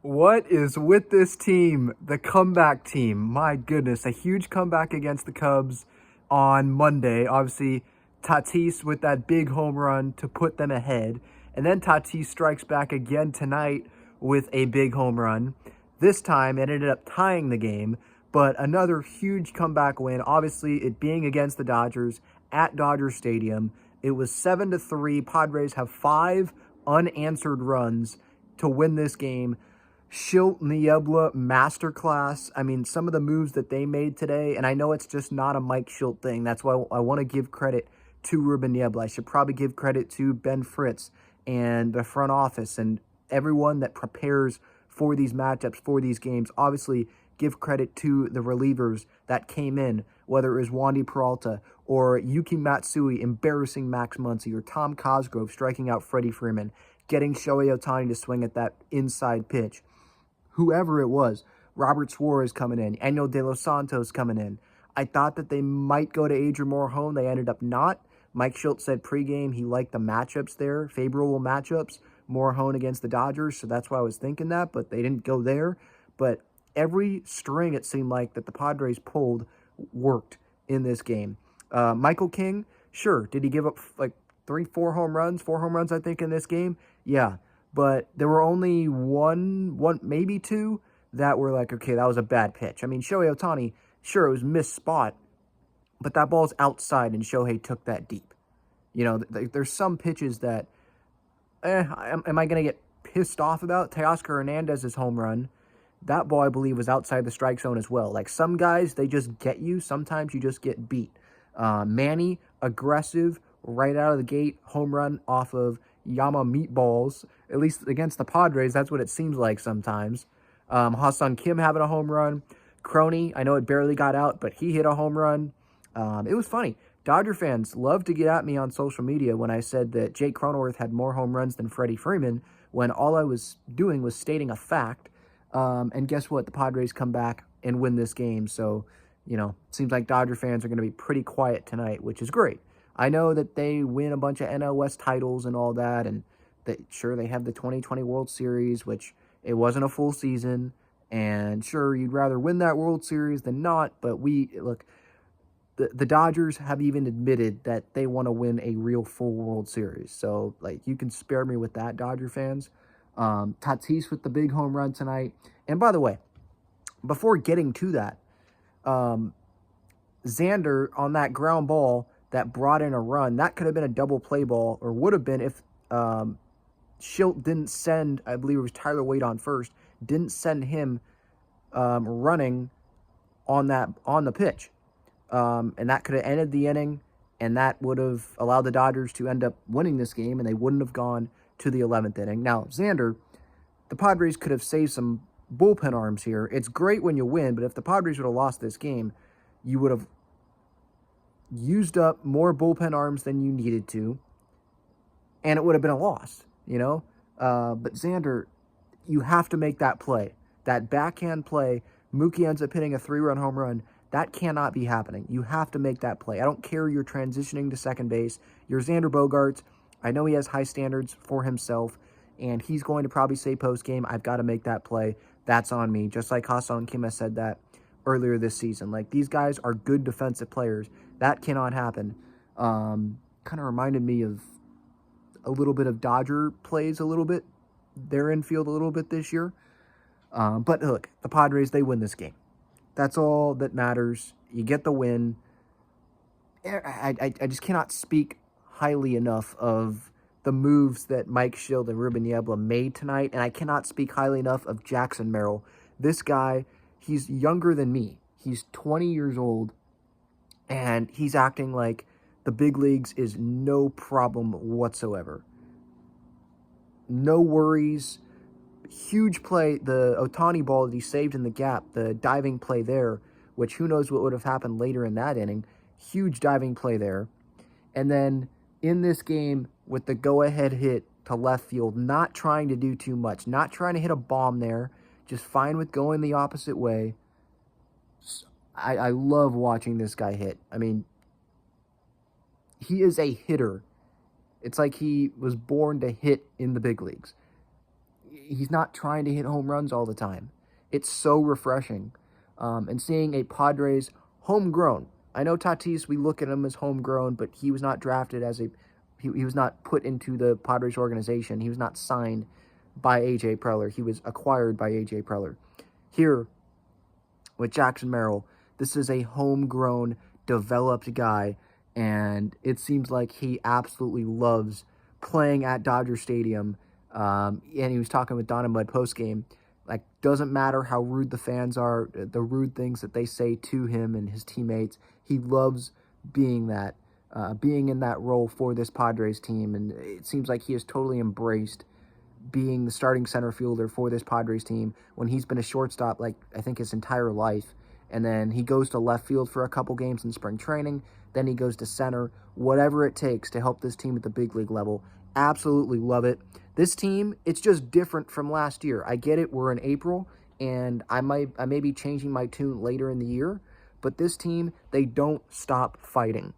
What is with this team? The comeback team. My goodness, a huge comeback against the Cubs on Monday. Obviously, Tatis with that big home run to put them ahead. And then Tatis strikes back again tonight with a big home run. This time, it ended up tying the game, but another huge comeback win. Obviously, it being against the Dodgers at Dodger Stadium. It was 7-3. Padres have 5 unanswered runs to win this game. Shildt and Niebla Masterclass. I mean, some of the moves that they made today, and I know it's just not a Mike Shildt thing. That's why I want to give credit to Ruben Niebla. I should probably give credit to Ben Fritz and the front office and everyone that prepares for these matchups, for these games. Obviously, give credit to the relievers that came in, whether it was Wandy Peralta or Yuki Matsui embarrassing Max Muncy or Tom Cosgrove striking out Freddie Freeman, getting Shohei Ohtani to swing at that inside pitch. Whoever it was, Robert Suarez coming in, Enyo De Los Santos coming in. I thought that they might go to Adrian Morejon. They ended up not. Mike Shildt said pregame he liked the matchups there, favorable matchups, Morejon against the Dodgers, so that's why I was thinking that, but they didn't go there. But every string, it seemed like, that the Padres pulled worked in this game. Michael King, sure, did he give up like 4 home runs, I think, in this game? Yeah. But there were only one, maybe 2 that were like, okay, that was a bad pitch. I mean, Shohei Ohtani, sure, it was missed spot, but that ball's outside and Shohei took that deep. You know, there's some pitches that, am I going to get pissed off about? Teoscar Hernandez's home run, that ball, I believe, was outside the strike zone as well. Like, some guys, they just get you. Sometimes you just get beat. Manny, aggressive, right out of the gate, home run off of Yama meatballs, at least against the Padres. That's what it seems like sometimes. Ha-Seong Kim having a home run. Crony, I know it barely got out, but he hit a home run. It was funny. Dodger fans love to get at me on social media when I said that Jake Cronenworth had more home runs than Freddie Freeman, when all I was doing was stating a fact. And guess what? The Padres come back and win this game. So, you know, it seems like Dodger fans are going to be pretty quiet tonight, which is great. I know that they win a bunch of NL West titles and all that, and that sure, they have the 2020 World Series, which it wasn't a full season, and sure, you'd rather win that World Series than not, but look, the Dodgers have even admitted that they want to win a real full World Series, so, like, you can spare me with that, Dodger fans. Tatis with the big home run tonight, and by the way, before getting to that, Xander on that ground ball that brought in a run, that could have been a double play ball, or would have been if Shildt didn't send, I believe it was Tyler Wade on first, didn't send him running on the pitch. And that could have ended the inning, and that would have allowed the Dodgers to end up winning this game, and they wouldn't have gone to the 11th inning. Now, Xander, the Padres could have saved some bullpen arms here. It's great when you win, but if the Padres would have lost this game, you would have used up more bullpen arms than you needed to, and it would have been a loss, you know? But Xander, you have to make that play. That backhand play, Mookie ends up hitting a 3-run home run. That cannot be happening. You have to make that play. I don't care you're transitioning to second base. You're Xander Bogaerts. I know he has high standards for himself, and he's going to probably say post-game, I've got to make that play. That's on me. Just like Ha-Seong Kim has said that earlier this season. Like, these guys are good defensive players. That cannot happen. Kind of reminded me of a little bit of Dodger plays a little bit. Their infield a little bit this year. But look, the Padres, they win this game. That's all that matters. You get the win. I just cannot speak highly enough of the moves that Mike Shildt and Ruben Niebla made tonight, and I cannot speak highly enough of Jackson Merrill. This guy, he's younger than me. He's 20 years old, and he's acting like the big leagues is no problem whatsoever. No worries. Huge play, the Ohtani ball that he saved in the gap, the diving play there, which who knows what would have happened later in that inning. Huge diving play there. And then in this game with the go-ahead hit to left field, not trying to do too much, not trying to hit a bomb there, just fine with going the opposite way. I love watching this guy hit. I mean, he is a hitter. It's like he was born to hit in the big leagues. he's not trying to hit home runs all the time. It's so refreshing. And seeing a Padres homegrown. I know Tatis, we look at him as homegrown, but he was not drafted as he was not put into the Padres organization. He was not signed by A.J. Preller. He was acquired by A.J. Preller. Here, with Jackson Merrill, this is a homegrown, developed guy, and it seems like he absolutely loves playing at Dodger Stadium. And he was talking with Don and Mud postgame. Like, doesn't matter how rude the fans are, the rude things that they say to him and his teammates. He loves being in that role for this Padres team, and it seems like he has totally embraced being the starting center fielder for this Padres team when he's been a shortstop, like, I think his entire life. And then he goes to left field for a couple games in spring training. Then he goes to center, whatever it takes to help this team at the big league level. Absolutely love it. This team, it's just different from last year. I get it, we're in April, and I may be changing my tune later in the year, but this team, they don't stop fighting.